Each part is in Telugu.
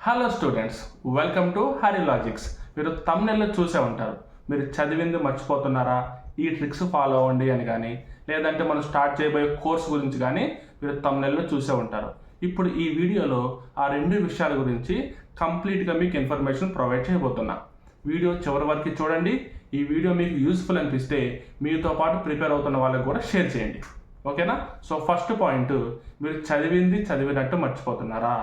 Hello students, welcome to Hari logics. మీరు తమ్నెల్లో చూసే ఉంటారు. మీరు చదివింది మర్చిపోతున్నారా, ఈ ట్రిక్స్ ఫాలో అవ్వండి అని కానీ, లేదంటే మనం స్టార్ట్ చేయబోయే కోర్స్ గురించి కానీ మీరు తమ్నెల్లో చూసే ఉంటారు. ఇప్పుడు ఈ వీడియోలో ఆ రెండు విషయాల గురించి కంప్లీట్గా మీకు ఇన్ఫర్మేషన్ ప్రొవైడ్ చేయబోతున్నా. వీడియో చివరి వరకు చూడండి. ఈ వీడియో మీకు యూస్ఫుల్ అనిపిస్తే మీతో పాటు ప్రిపేర్ అవుతున్న వాళ్ళకి కూడా షేర్ చేయండి. ఓకేనా? సో ఫస్ట్ పాయింట్, మీరు చదివినట్టు మర్చిపోతున్నారా,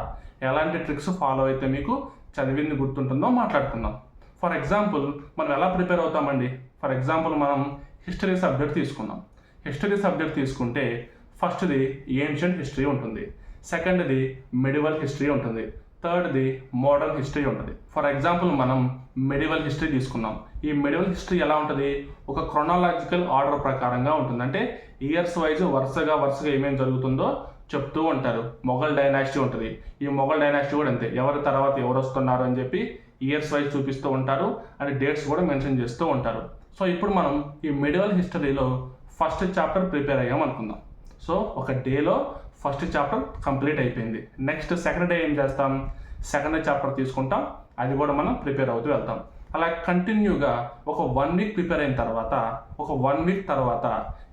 ఎలాంటి ట్రిక్స్ ఫాలో అయితే మీకు చదివింది గుర్తుంటుందో మాట్లాడుకుందాం. ఫర్ ఎగ్జాంపుల్ మనం ఎలా ప్రిపేర్ అవుతామండి. ఫర్ ఎగ్జాంపుల్ మనం హిస్టరీ సబ్జెక్ట్ తీసుకుందాం. హిస్టరీ సబ్జెక్ట్ తీసుకుంటే ఫస్ట్ది ఏన్షియంట్ హిస్టరీ ఉంటుంది, సెకండ్ది మెడివల్ హిస్టరీ ఉంటుంది, థర్డ్ది మోడర్న్ హిస్టరీ ఉంటుంది. ఫర్ ఎగ్జాంపుల్ మనం మెడివల్ హిస్టరీ తీసుకున్నాం. ఈ మెడివల్ హిస్టరీ ఎలా ఉంటుంది, ఒక క్రొనాలజికల్ ఆర్డర్ ప్రకారంగా ఉంటుంది. అంటే ఇయర్స్ వైజ్ వరుసగా ఏమేమి జరుగుతుందో చెప్తూ ఉంటారు. మొఘల్ డైనాసిటీ ఉంటుంది. ఈ మొఘల్ డైనాసిటీ కూడా అంతే, ఎవరి తర్వాత ఎవరు వస్తున్నారు అని చెప్పి ఇయర్స్ వైజ్ చూపిస్తూ ఉంటారు అండ్ డేట్స్ కూడా మెన్షన్ చేస్తూ ఉంటారు. సో ఇప్పుడు మనం ఈ మెడివల్ హిస్టరీలో ఫస్ట్ చాప్టర్ ప్రిపేర్ అయ్యాం అనుకుందాం. సో ఒక డేలో ఫస్ట్ చాప్టర్ కంప్లీట్ అయిపోయింది. నెక్స్ట్ సెకండ్ డే ఏం చేస్తాం, సెకండ్ చాప్టర్ తీసుకుంటాం, అది కూడా మనం ప్రిపేర్ అవుతూ వెళ్తాం. అలా కంటిన్యూగా ఒక 1 వీక్ ప్రిపేర్ అయిన తర్వాత, ఒక 1 వీక్ తర్వాత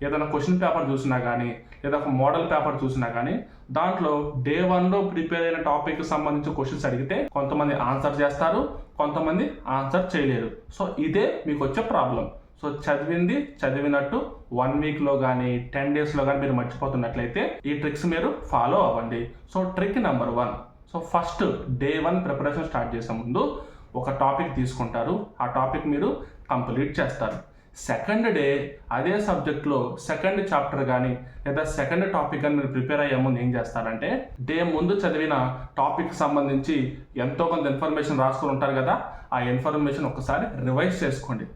ఏదైనా క్వశ్చన్ పేపర్ చూసినా కానీ, లేదా ఒక మోడల్ పేపర్ చూసినా కానీ, దాంట్లో డే 1లో ప్రిపేర్ అయిన టాపిక్ సంబంధించి క్వశ్చన్స్ అడిగితే కొంతమంది ఆన్సర్ చేస్తారు, కొంతమంది ఆన్సర్ చేయలేరు. సో ఇదే మీకు వచ్చే ప్రాబ్లం. సో చదివినట్టు 1 వీక్లో కానీ 10 డేస్లో కానీ మీరు మర్చిపోతున్నట్లయితే ఈ ట్రిక్స్ మీరు ఫాలో అవ్వండి. So trick number 1, so first day 1 preparation start చేసే ముందు ఒక టాపిక్ తీసుకుంటారు, ఆ టాపిక్ మీరు కంప్లీట్ చేస్తారు. సెకండ్ డే అదే సబ్జెక్ట్లో సెకండ్ చాప్టర్ కానీ లేదా సెకండ్ టాపిక్ కానీ మీరు ప్రిపేర్ అయ్యే ముందు ఏం చేస్తారంటే, డే ముందు చదివిన టాపిక్ సంబంధించి ఎంతో కొంత ఇన్ఫర్మేషన్ రాసుకుని ఉంటారు కదా, ఆ ఇన్ఫర్మేషన్ ఒకసారి రివైజ్ చేసుకోండి.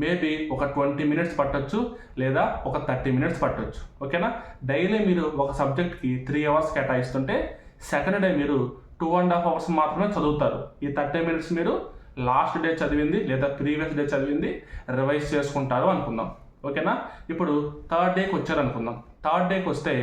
మేబీ ఒక 20 మినిట్స్ పట్టొచ్చు, లేదా ఒక 30 మినిట్స్ పట్టొచ్చు. ఓకేనా? డైలీ మీరు ఒక సబ్జెక్ట్కి 3 అవర్స్ కేటాయిస్తుంటే సెకండ్ డే మీరు 2.5 అవర్స్ మాత్రమే చదువుతారు. ఈ 30 మినిట్స్ మీరు లాస్ట్ డే చదివింది లేదా ప్రీవియస్ డే చదివింది రివైజ్ చేసుకుంటారు అనుకుందాం. ఓకేనా? ఇప్పుడు థర్డ్ డేకి వచ్చారనుకుందాం. థర్డ్ డేకి వస్తే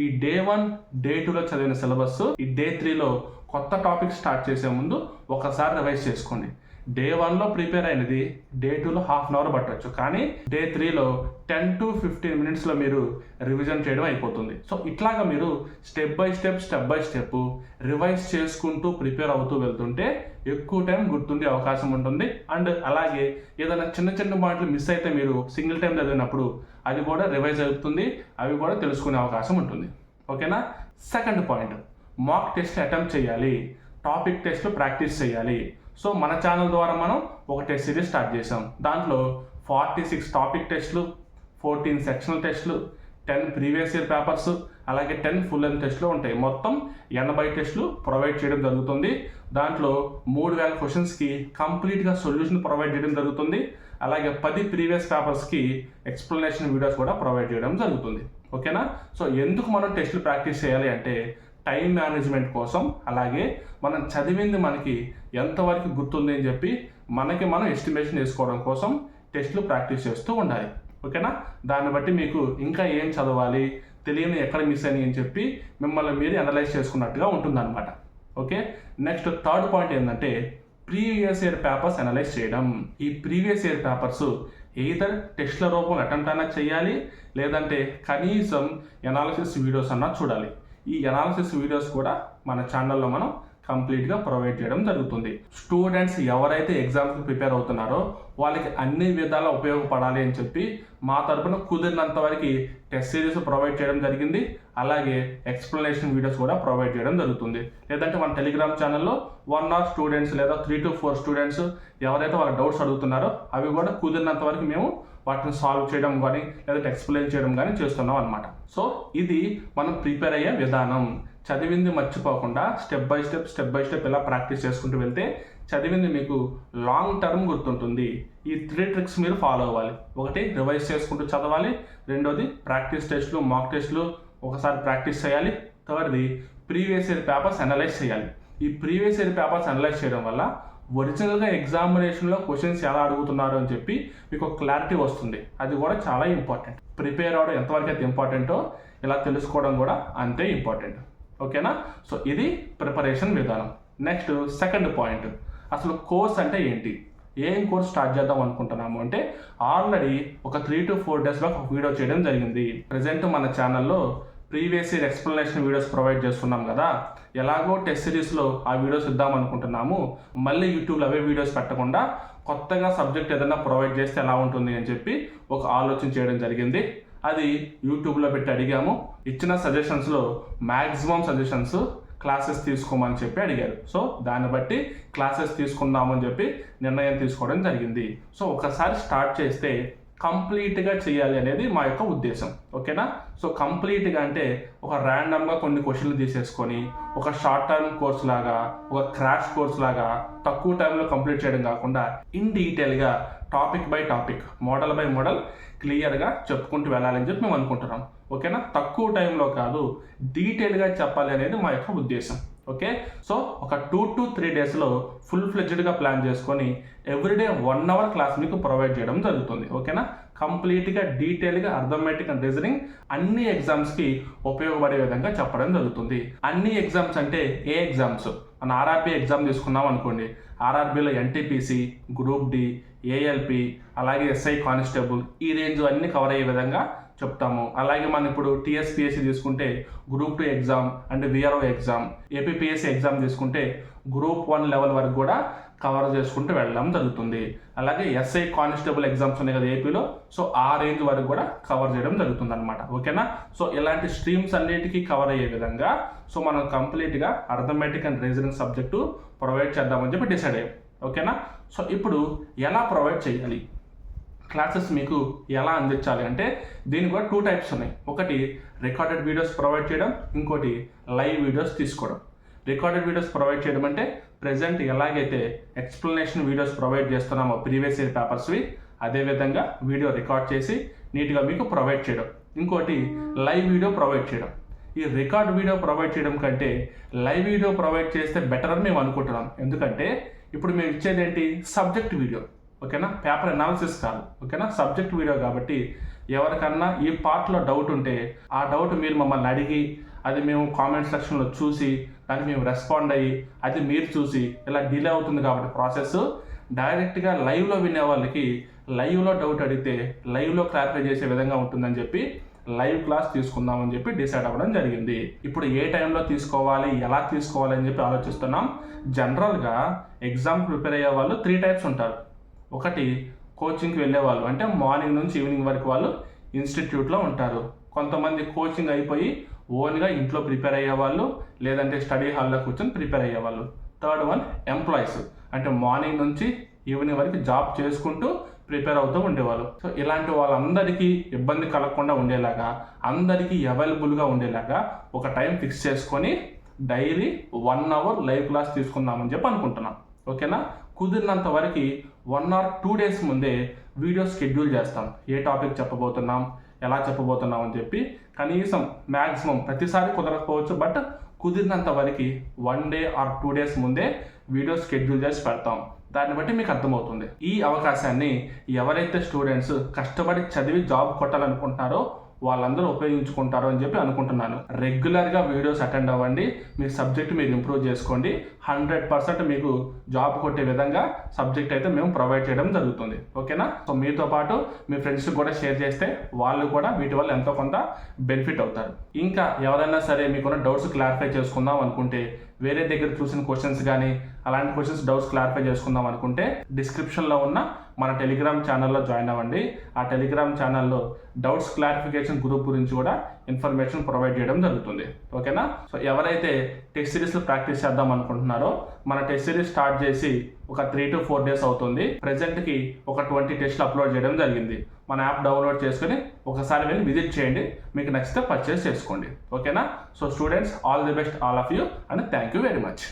ఈ డే 1 డే 2లో చదివిన సిలబస్ ఈ డే 3లో కొత్త టాపిక్ స్టార్ట్ చేసే ముందు ఒకసారి రివైజ్ చేసుకోండి. డే 1లో ప్రిపేర్ అయినది డే 2లో ½ అవర్ పట్టవచ్చు, కానీ డే 3లో 10 to 15 మినిట్స్లో మీరు రివిజన్ చేయడం అయిపోతుంది. సో ఇట్లాగా మీరు స్టెప్ బై స్టెప్ రివైజ్ చేసుకుంటూ ప్రిపేర్ అవుతూ వెళ్తుంటే ఎక్కువ టైం గుర్తుండే అవకాశం ఉంటుంది. అండ్ అలాగే ఏదైనా చిన్న పాయింట్లు మిస్ అయితే మీరు సింగిల్ టైం చదివినప్పుడు అది కూడా రివైజ్ అవుతుంది, అవి కూడా తెలుసుకునే అవకాశం ఉంటుంది. ఓకేనా? Second point, mock test attempt చేయాలి, టాపిక్ టెస్ట్లు ప్రాక్టీస్ చేయాలి. సో మన ఛానల్ ద్వారా మనం ఒక టెస్ట్ సిరీస్ స్టార్ట్ చేసాం. దాంట్లో 46 టాపిక్ టెస్ట్లు, 14 సెక్షనల్ టెస్ట్లు, 10 ప్రీవియస్ ఇయర్ పేపర్స్, అలాగే 10 ఫుల్ లెంత్ టెస్ట్లు ఉంటాయి. మొత్తం 80 టెస్ట్లు ప్రొవైడ్ చేయడం జరుగుతుంది. దాంట్లో 3000 క్వశ్చన్స్కి కంప్లీట్గా సొల్యూషన్ ప్రొవైడ్ చేయడం జరుగుతుంది. అలాగే 10 ప్రీవియస్ పేపర్స్కి ఎక్స్ప్లెనేషన్ వీడియోస్ కూడా ప్రొవైడ్ చేయడం జరుగుతుంది. ఓకేనా? సో ఎందుకు మనం టెస్ట్లు ప్రాక్టీస్ చేయాలి అంటే టైం మేనేజ్మెంట్ కోసం, అలాగే మనం చదివింది మనకి ఎంతవరకు గుర్తుంది అని చెప్పి మనకి మనం ఎస్టిమేషన్ వేసుకోవడం కోసం టెస్ట్లు ప్రాక్టీస్ చేస్తూ ఉండాలి. ఓకేనా? దాన్ని బట్టి మీకు ఇంకా ఏం చదవాలి, తెలియని ఎక్కడ మిస్ అని అని చెప్పి మిమ్మల్ని మీరు అనలైజ్ చేసుకున్నట్టుగా ఉంటుందన్నమాట. ఓకే? నెక్స్ట్ థర్డ్ పాయింట్ ఏంటంటే ప్రీవియస్ ఇయర్ పేపర్స్ అనలైజ్ చేయడం. ఈ ప్రీవియస్ ఇయర్ పేపర్స్ ఎయిదర్ టెస్ట్ల రూపంలో అటెంప్ట్ అయినా చేయాలి, లేదంటే కనీసం ఎనాలిసిస్ వీడియోస్ అన్నా చూడాలి. ఈ ఎనాలిసిస్ వీడియోస్ కూడా మన ఛానల్లో మనం కంప్లీట్గా ప్రొవైడ్ చేయడం జరుగుతుంది. స్టూడెంట్స్ ఎవరైతే ఎగ్జామ్స్కి ప్రిపేర్ అవుతున్నారో వాళ్ళకి అన్ని విధాలా ఉపయోగపడాలి అని చెప్పి మా తరపున కుదిరినంత వరకు టెస్ట్ సిరీస్ ప్రొవైడ్ చేయడం జరిగింది. అలాగే ఎక్స్ప్లెనేషన్ వీడియోస్ కూడా ప్రొవైడ్ చేయడం జరుగుతుంది. లేదంటే మన టెలిగ్రామ్ ఛానల్లో 1 or 2 స్టూడెంట్స్ లేదా 3 to 4 స్టూడెంట్స్ ఎవరైతే వాళ్ళ డౌట్స్ అడుగుతున్నారో అవి కూడా కుదిరినంత వరకు మేము వాటిని సాల్వ్ చేయడం కానీ లేదంటే ఎక్స్ప్లెయిన్ చేయడం కానీ చేస్తున్నాం అనమాట. సో ఇది మనం ప్రిపేర్ అయ్యే విధానం. చదివింది మర్చిపోకుండా స్టెప్ బై స్టెప్ ఇలా ప్రాక్టీస్ చేసుకుంటూ వెళ్తే చదివింది మీకు లాంగ్ టర్మ్ గుర్తుంటుంది. ఈ 3 ట్రిక్స్ మీరు ఫాలో అవ్వాలి. ఒకటి, రివైజ్ చేసుకుంటూ చదవాలి. రెండోది, ప్రాక్టీస్ టెస్ట్లు, మాక్ టెస్ట్లు ఒకసారి ప్రాక్టీస్ చేయాలి. థర్డ్ది, ప్రీవియస్ ఇయర్ పేపర్స్ అనలైజ్ చేయాలి. ఈ ప్రీవియస్ ఇయర్ పేపర్స్ అనలైజ్ చేయడం వల్ల ఒరిజినల్గా ఎగ్జామినేషన్లో క్వశ్చన్స్ ఎలా అడుగుతున్నారు అని చెప్పి మీకు క్లారిటీ వస్తుంది. అది కూడా చాలా ఇంపార్టెంట్. ప్రిపేర్ అవ్వడం ఎంతవరకు అయితే ఇంపార్టెంటో ఇలా తెలుసుకోవడం కూడా అంతే ఇంపార్టెంట్. ఓకేనా? సో ఇది ప్రిపరేషన్ విధానం. నెక్స్ట్ సెకండ్ పాయింట్, అసలు కోర్స్ అంటే ఏంటి, ఏం కోర్స్ స్టార్ట్ చేద్దాం అనుకుంటున్నాము అంటే ఆల్రెడీ ఒక 3 to 4 డేస్లో ఒక వీడియో చేయడం జరిగింది. ప్రజెంట్ మన ఛానల్లో previous year explanation videos provide చేస్తున్నాం కదా, ఎలాగో టెస్ట్ సిరీస్లో ఆ వీడియోస్ ఇద్దాం అనుకుంటున్నాము. మళ్ళీ యూట్యూబ్లో అవే వీడియోస్ పెట్టకుండా కొత్తగా సబ్జెక్ట్ ఏదైనా ప్రొవైడ్ చేస్తే ఎలా ఉంటుంది అని చెప్పి ఒక ఆలోచన చేయడం జరిగింది. అది యూట్యూబ్లో పెట్టి అడిగాము. ఇచ్చిన సజెషన్స్లో మ్యాక్సిమం సజెషన్స్ క్లాసెస్ తీసుకోమని చెప్పి అడిగారు. సో దాన్ని బట్టి క్లాసెస్ తీసుకుందామని చెప్పి నిర్ణయం తీసుకోవడం జరిగింది. సో ఒకసారి స్టార్ట్ చేస్తే కంప్లీట్గా చేయాలి అనేది మా యొక్క ఉద్దేశం. ఓకేనా? సో కంప్లీట్గా అంటే ఒక ర్యాండమ్గా కొన్ని క్వశ్చన్లు తీసేసుకొని ఒక షార్ట్ టర్మ్ కోర్స్ లాగా, ఒక క్రాష్ కోర్స్ లాగా తక్కువ టైంలో కంప్లీట్ చేయడం కాకుండా ఇన్ డీటెయిల్గా topic by topic, model by model క్లియర్గా చెప్పుకుంటూ వెళ్ళాలని చెప్పి మేము అనుకుంటున్నాం. ఓకేనా? తక్కువ టైంలో కాదు, డీటెయిల్గా చెప్పాలి అనేది మా యొక్క ఉద్దేశం. ఓకే, సో ఒక 2 to 3 డేస్లో ఫుల్ ఫ్లెడ్జ్డ్గా ప్లాన్ చేసుకొని ఎవ్రీడే 1 hour క్లాస్ మీకు ప్రొవైడ్ చేయడం జరుగుతుంది. ఓకేనా? కంప్లీట్గా డీటెయిల్గా అర్థమెటిక్ అండ్ రీజనింగ్ అన్ని ఎగ్జామ్స్కి ఉపయోగపడే విధంగా చెప్పడం జరుగుతుంది. అన్ని ఎగ్జామ్స్ అంటే ఏ ఎగ్జామ్స్? మన ఆర్ఆర్బీ ఎగ్జామ్ తీసుకున్నాం అనుకోండి, ఆర్ఆర్బీలో ఎన్టీపీసీ, గ్రూప్ డి, ఏఎల్పి, అలాగే ఎస్ఐ కానిస్టేబుల్, ఈ రేంజ్ అన్ని కవర్ అయ్యే విధంగా చెప్తాము. అలాగే మనం ఇప్పుడు టీఎస్పిఎస్సి తీసుకుంటే group 2 exam and VRO exam, APPSC exam తీసుకుంటే గ్రూప్ 1 లెవెల్ వరకు కూడా కవర్ చేసుకుంటూ వెళ్ళడం జరుగుతుంది. అలాగే ఎస్ఐ కానిస్టేబుల్ ఎగ్జామ్స్ ఉన్నాయి కదా ఏపీలో, సో ఆ రేంజ్ వరకు కూడా కవర్ చేయడం జరుగుతుంది అనమాట. ఓకేనా? సో ఇలాంటి స్ట్రీమ్స్ అన్నిటికీ కవర్ అయ్యే విధంగా సో మనం కంప్లీట్గా arithmetic and reasoning subject provide చేద్దామని చెప్పి డిసైడ్ అయ్యాం. ఓకేనా? సో ఇప్పుడు ఎలా ప్రొవైడ్ చేయాలి, క్లాసెస్ మీకు ఎలా అందించాలి అంటే దీనికి కూడా 2 types ఉన్నాయి. ఒకటి రికార్డెడ్ వీడియోస్ ప్రొవైడ్ చేయడం, ఇంకోటి లైవ్ వీడియోస్ తీసుకోవడం. రికార్డెడ్ వీడియోస్ ప్రొవైడ్ చేయడం అంటే ప్రజెంట్ ఎలాగైతే ఎక్స్ప్లెనేషన్ వీడియోస్ ప్రొవైడ్ చేస్తున్నామో ప్రీవియస్ ఇయర్ పేపర్స్వి, అదేవిధంగా వీడియో రికార్డ్ చేసి నీట్గా మీకు ప్రొవైడ్ చేయడం. ఇంకోటి లైవ్ వీడియో ప్రొవైడ్ చేయడం. ఈ రికార్డ్ వీడియో ప్రొవైడ్ చేయడం కంటే లైవ్ వీడియో ప్రొవైడ్ చేస్తే బెటర్ అని మేము అనుకుంటున్నాం. ఎందుకంటే ఇప్పుడు మేము ఇచ్చేది ఏంటి, సబ్జెక్ట్ వీడియో. ఓకేనా? పేపర్ అనాలిసిస్ కాదు. ఓకేనా? సబ్జెక్ట్ వీడియో కాబట్టి ఎవరికన్నా ఈ పార్ట్లో డౌట్ ఉంటే ఆ డౌట్ మీరు మమ్మల్ని అడిగి అది మేము కామెంట్ సెక్షన్లో చూసి దానికి మేము రెస్పాండ్ అయ్యి అది మీరు చూసి ఇలా డిలే అవుతుంది కాబట్టి ప్రాసెస్ డైరెక్ట్గా లైవ్లో వినే వాళ్ళకి లైవ్లో డౌట్ అడిగితే లైవ్లో క్లారిఫై చేసే విధంగా ఉంటుందని చెప్పి లైవ్ క్లాస్ తీసుకుందామని చెప్పి డిసైడ్ అవ్వడం జరిగింది. ఇప్పుడు ఏ టైంలో తీసుకోవాలి, ఎలా తీసుకోవాలి అని చెప్పి ఆలోచిస్తున్నాం. జనరల్గా ఎగ్జామ్ ప్రిపేర్ అయ్యే వాళ్ళు 3 types ఉంటారు. ఒకటి కోచింగ్కి వెళ్ళే వాళ్ళు, అంటే మార్నింగ్ నుంచి ఈవినింగ్ వరకు వాళ్ళు ఇన్స్టిట్యూట్లో ఉంటారు. కొంతమంది కోచింగ్ అయిపోయి ఓన్గా ఇంట్లో ప్రిపేర్ అయ్యేవాళ్ళు, లేదంటే స్టడీ హాల్లో కూర్చొని ప్రిపేర్ అయ్యేవాళ్ళు. థర్డ్ వన్ ఎంప్లాయీస్, అంటే మార్నింగ్ నుంచి ఈవినింగ్ వరకు జాబ్ చేసుకుంటూ ప్రిపేర్ అవుతూ ఉండేవాళ్ళు. సో ఇలాంటి వాళ్ళందరికీ ఇబ్బంది కలగకుండా ఉండేలాగా, అందరికీ అవైలబుల్గా ఉండేలాగా ఒక టైం ఫిక్స్ చేసుకొని డైలీ 1 hour లైవ్ క్లాస్ తీసుకుందామని చెప్పి అనుకుంటున్నాం. ఓకేనా? కుదిరినంత వరకు 1 or 2 days ముందే వీడియో షెడ్యూల్ చేస్తాం. ఏ టాపిక్ చెప్పబోతున్నాం, ఎలా చెప్పబోతున్నాం అని చెప్పి కనీసం మ్యాక్సిమం ప్రతిసారి కుదరకపోవచ్చు, బట్ కుదిరినంత వరకు 1 day or 2 days ముందే వీడియో షెడ్యూల్ చేసి పెడతాం. దాన్ని బట్టి మీకు అర్థమవుతుంది. ఈ అవకాశాన్ని ఎవరైతే స్టూడెంట్స్ కష్టపడి చదివి జాబ్ కొట్టాలనుకుంటున్నారో వాళ్ళందరూ ఉపయోగించుకుంటారు అని చెప్పి అనుకుంటున్నాను. రెగ్యులర్గా వీడియోస్ అటెండ్ అవ్వండి, మీ సబ్జెక్ట్ మీరు ఇంప్రూవ్ చేసుకోండి. 100% మీకు జాబ్ కొట్టే విధంగా సబ్జెక్ట్ అయితే మేము ప్రొవైడ్ చేయడం జరుగుతుంది. ఓకేనా? సో మీతో పాటు మీ ఫ్రెండ్స్కి కూడా షేర్ చేస్తే వాళ్ళు కూడా వీటి వల్ల ఎంతో కొంత బెనిఫిట్ అవుతారు. ఇంకా ఎవరైనా సరే మీకున్న డౌట్స్ క్లారిఫై చేసుకుందాం అనుకుంటే, వేరే దగ్గర చూసిన క్వశ్చన్స్ కానీ అలాంటి క్వశ్చన్స్ డౌట్స్ క్లారిఫై చేసుకుందాం అనుకుంటే డిస్క్రిప్షన్లో ఉన్న మన టెలిగ్రామ్ ఛానల్లో జాయిన్ అవ్వండి. ఆ టెలిగ్రామ్ ఛానల్లో డౌట్స్ క్లారిఫికేషన్ గ్రూప్ గురించి కూడా ఇన్ఫర్మేషన్ ప్రొవైడ్ చేయడం జరుగుతుంది. ఓకేనా? సో ఎవరైతే టెస్ట్ సిరీస్లో ప్రాక్టీస్ చేద్దాం అనుకుంటున్నారో, మన టెస్ట్ సిరీస్ స్టార్ట్ చేసి ఒక 3 to 4 days అవుతుంది. ప్రెజెంట్కి ఒక 20 టెస్ట్లు అప్లోడ్ చేయడం జరిగింది. మన యాప్ డౌన్లోడ్ చేసుకుని ఒకసారి వెళ్ళి విజిట్ చేయండి, మీకు నచ్చితే పర్చేస్ చేసుకోండి. ఓకేనా? So students, all the best all of you and thank you very much.